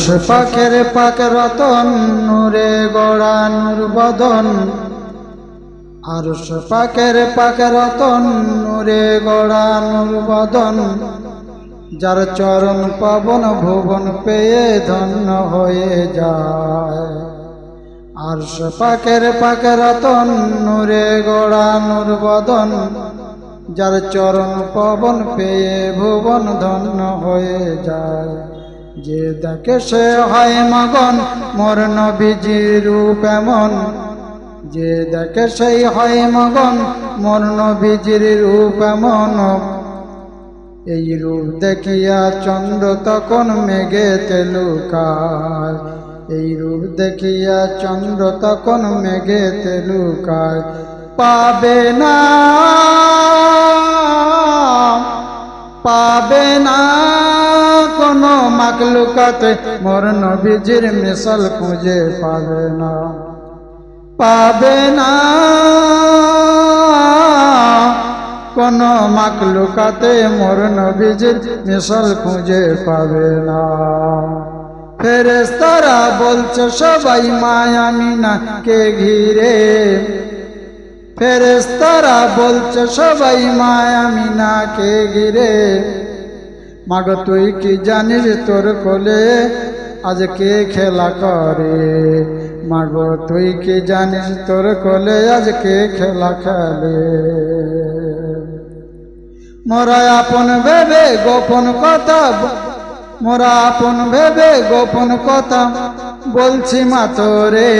আরশ পাকের পাক রতন নূরে গড়া নূর বদন আরশ পাকের পাক রতন নূরে গড়া নূর বদন যার চরণ পাবন ভুবন পেয়ে ধন্য হয়ে যায় আরশ পাকের পাক রতন নূরে গড়া নূর বদন যার চরণ পাবন পেয়ে ভুবন ধন্য হয়ে যায় যে দেখে সে হয় মগন মোর নবীজির রূপ এমন যে দেখে সেই হয় মগন মোর নবীজির রূপ এমন এই রূপ দেখিয়া চন্দ্র তখন মেঘেতে লুকায় এই রূপ দেখিয়া চন্দ্র তখন মেঘেতে লুকায় পাবে না কোনো মাকলুকাতে মোর নবীজির মিসাল খুঁজে পাবে না কোনো মাকলুকাতে মোর নবীজির মিসাল খুঁজে পাবে না ফেরেশতারা বলছে সবাই মায়া আমিনাকে ঘিরে ফেরেশতারা বলছে সবাই মায়া আমিনাকে ঘিরে মাগো তুই কি জানিস তোর কোলে আজ কে খেলা করে মাগো তুই কি জানিস তোর কোলে আজ কে খেলা খেলে মোরা আপন ভেবে গোপন কথা মোরা আপন ভেবে গোপন কথা বলছি মা তোরে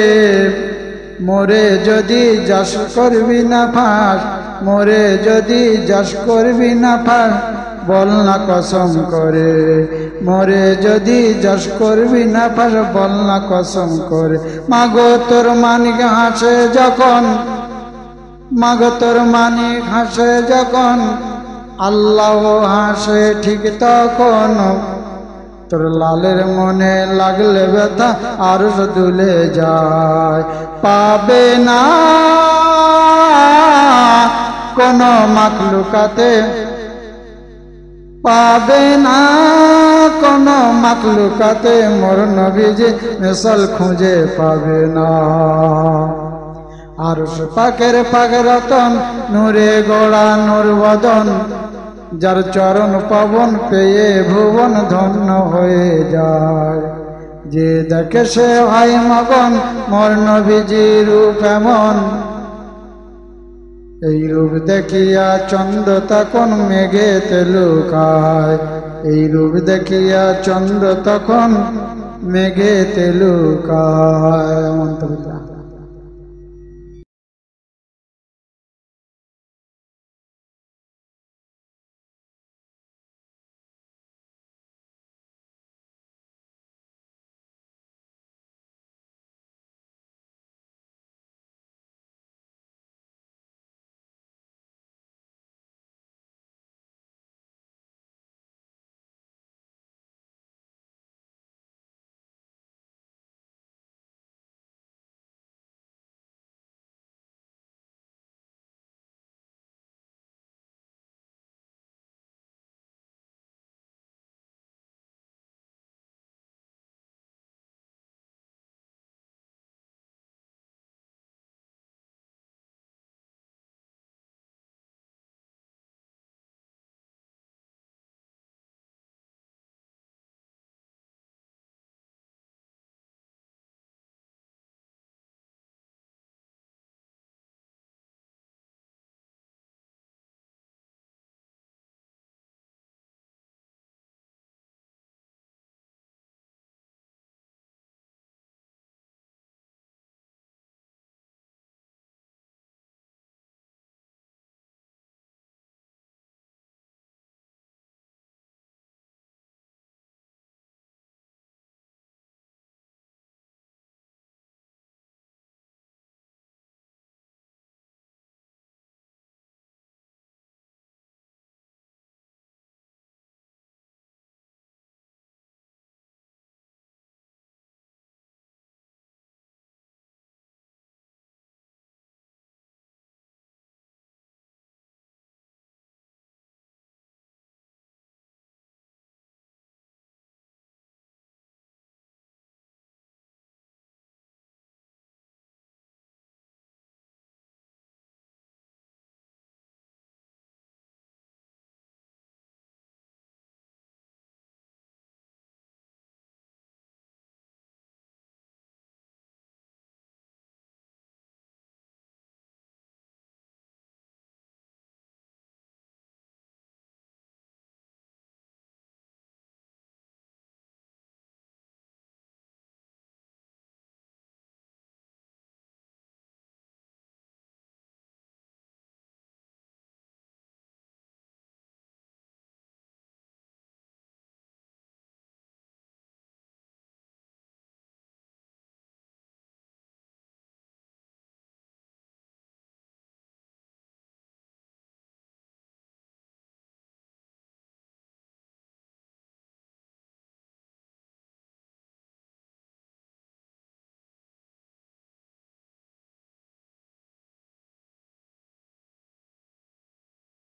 মোরে যদি যশ করবি না ফাঁস মোরে যদি যশ করবি না ফাঁস বল না কসম করে মোরে যদি যশ করবি না ফাঁস বল না কসম করে মাগো তোর মানিক হাসে যখন মাগো তোর মানিক হাসে যখন আল্লাহ হাসে ঠিক তখন তোর লালের মনে লাগলে ব্যথা আরশ দুলে যায় পাবে না কোনো মাকলুকাতে পাবে না কোনো মাকলুকাতে মোর নবীজি মিসাল খুঁজে পাবে না আরশ পাকের পাক রতন নূরে গড়া নূর বদন যার চরণ পাবন পেয়ে ভুবন ধন্য হয়ে যায় যে দেখে সে হয় মগন মোর নবীজির রূপ এমন এই রূপ দেখিয়া চন্দ্র তখন মেঘেতে লুকায় এই রূপ দেখিয়া চন্দ্র তখন মেঘেতে লুকায়।